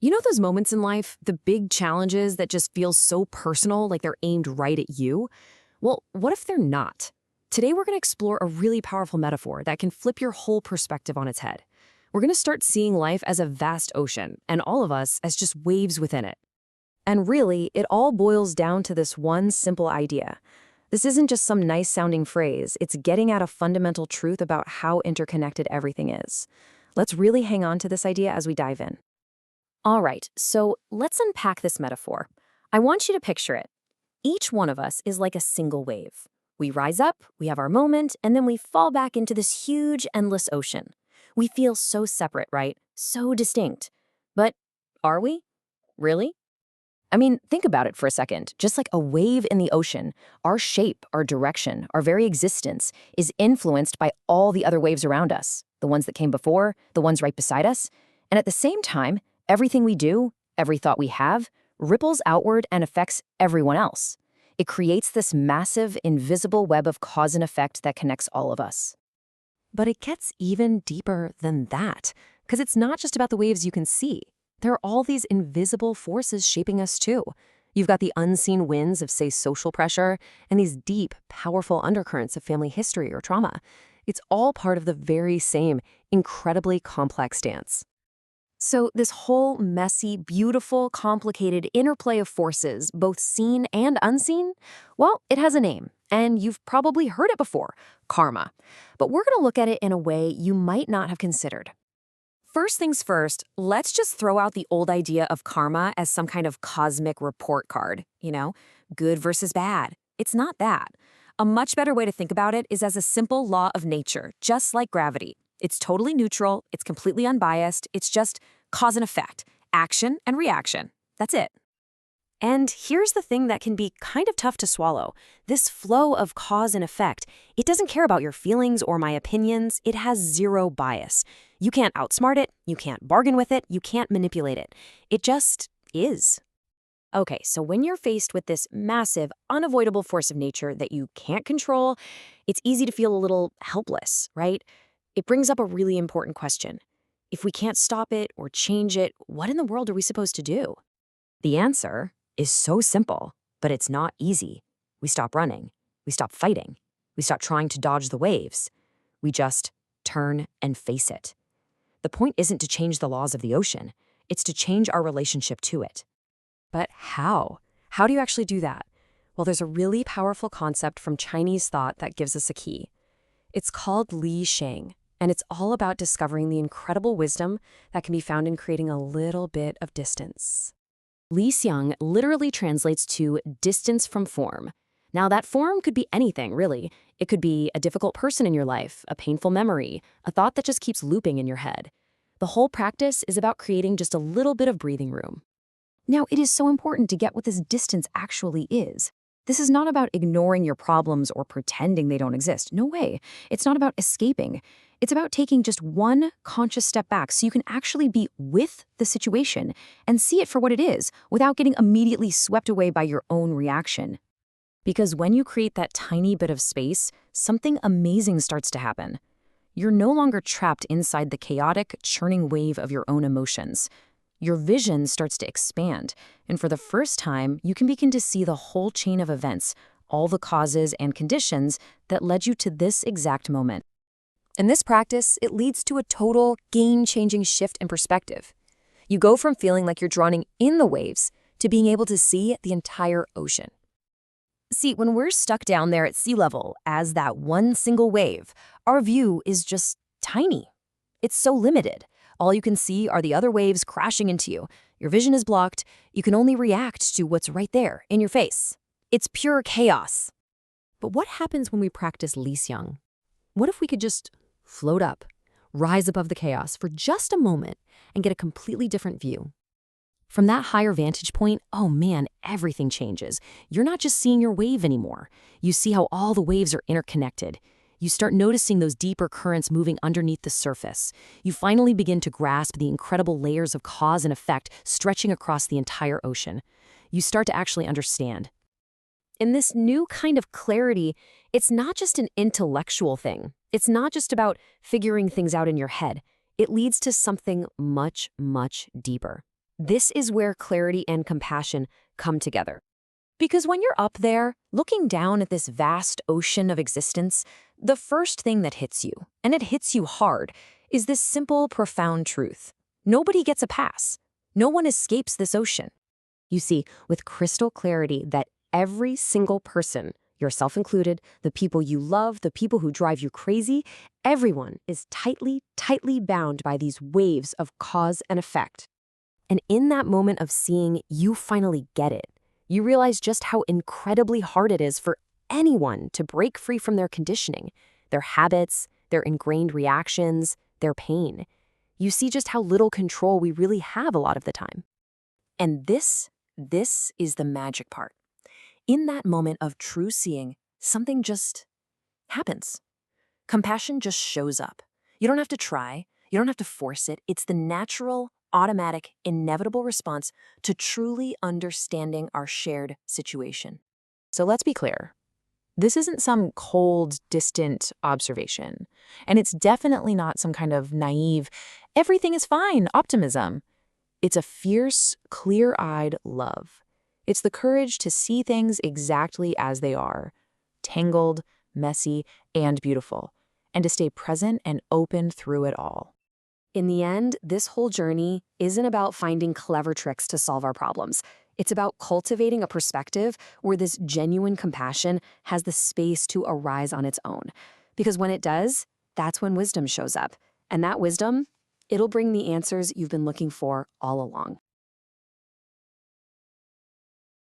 You know those moments in life, the big challenges that just feel so personal, like they're aimed right at you? Well, what if they're not? Today, we're going to explore a really powerful metaphor that can flip your whole perspective on its head. We're going to start seeing life as a vast ocean, and all of us as just waves within it. And really, it all boils down to this one simple idea. This isn't just some nice-sounding phrase, it's getting at a fundamental truth about how interconnected everything is. Let's really hang on to this idea as we dive in. All right, so let's unpack this metaphor. I want you to picture it. Each one of us is like a single wave. We rise up, we have our moment, and then we fall back into this huge, endless ocean. We feel so separate, right? So distinct. But are we? Really? I mean, think about it for a second. Just like a wave in the ocean, our shape, our direction, our very existence is influenced by all the other waves around us, the ones that came before, the ones right beside us. And at the same time, everything we do, every thought we have, ripples outward and affects everyone else. It creates this massive, invisible web of cause and effect that connects all of us. But it gets even deeper than that, because it's not just about the waves you can see. There are all these invisible forces shaping us too. You've got the unseen winds of, say, social pressure, and these deep, powerful undercurrents of family history or trauma. It's all part of the very same, incredibly complex dance. So this whole messy, beautiful, complicated interplay of forces, both seen and unseen, well, it has a name, and you've probably heard it before, karma. But we're going to look at it in a way you might not have considered. First things first, let's just throw out the old idea of karma as some kind of cosmic report card, good versus bad. It's not that. A much better way to think about it is as a simple law of nature, just like gravity. It's totally neutral, it's completely unbiased, it's just cause and effect, action and reaction. That's it. And here's the thing that can be kind of tough to swallow. This flow of cause and effect, it doesn't care about your feelings or my opinions, it has zero bias. You can't outsmart it, you can't bargain with it, you can't manipulate it. It just is. Okay, so when you're faced with this massive, unavoidable force of nature that you can't control, it's easy to feel a little helpless, right? It brings up a really important question. If we can't stop it or change it, what in the world are we supposed to do? The answer is so simple, but it's not easy. We stop running. We stop fighting. We stop trying to dodge the waves. We just turn and face it. The point isn't to change the laws of the ocean. It's to change our relationship to it. But how? How do you actually do that? Well, there's a really powerful concept from Chinese thought that gives us a key. It's called Li Sheng. And it's all about discovering the incredible wisdom that can be found in creating a little bit of distance. Li Xiang literally translates to distance from form. Now, that form could be anything, really. It could be a difficult person in your life, a painful memory, a thought that just keeps looping in your head. The whole practice is about creating just a little bit of breathing room. Now, it is so important to get what this distance actually is. This is not about ignoring your problems or pretending they don't exist. No way. It's not about escaping. It's about taking just one conscious step back so you can actually be with the situation and see it for what it is without getting immediately swept away by your own reaction. Because when you create that tiny bit of space, something amazing starts to happen. You're no longer trapped inside the chaotic, churning wave of your own emotions. Your vision starts to expand, and for the first time, you can begin to see the whole chain of events, all the causes and conditions that led you to this exact moment. In this practice, it leads to a total, game-changing shift in perspective. You go from feeling like you're drowning in the waves to being able to see the entire ocean. See, when we're stuck down there at sea level as that one single wave, our view is just tiny. It's so limited. All you can see are the other waves crashing into you. Your vision is blocked. You can only react to what's right there in your face. It's pure chaos. But what happens when we practice Li Xiang? What if we could just float up, rise above the chaos for just a moment and get a completely different view? From that higher vantage point, oh man, everything changes. You're not just seeing your wave anymore. You see how all the waves are interconnected. You start noticing those deeper currents moving underneath the surface. You finally begin to grasp the incredible layers of cause and effect stretching across the entire ocean. You start to actually understand. In this new kind of clarity, it's not just an intellectual thing. It's not just about figuring things out in your head. It leads to something much, much deeper. This is where clarity and compassion come together. Because when you're up there, looking down at this vast ocean of existence, the first thing that hits you, and it hits you hard, is this simple, profound truth. Nobody gets a pass. No one escapes this ocean. You see, with crystal clarity that every single person, yourself included, the people you love, the people who drive you crazy, everyone is tightly, tightly bound by these waves of cause and effect. And in that moment of seeing, you finally get it. You realize just how incredibly hard it is for anyone to break free from their conditioning, their habits, their ingrained reactions, their pain. You see just how little control we really have a lot of the time. And this is the magic part. In that moment of true seeing, something just happens. Compassion just shows up. You don't have to try. You don't have to force it. It's the natural, automatic, inevitable response to truly understanding our shared situation. So let's be clear. This isn't some cold, distant observation. And it's definitely not some kind of naive, everything is fine optimism. It's a fierce, clear-eyed love. It's the courage to see things exactly as they are, tangled, messy, and beautiful, and to stay present and open through it all. In the end, this whole journey isn't about finding clever tricks to solve our problems. It's about cultivating a perspective where this genuine compassion has the space to arise on its own. Because when it does, that's when wisdom shows up. And that wisdom, it'll bring the answers you've been looking for all along.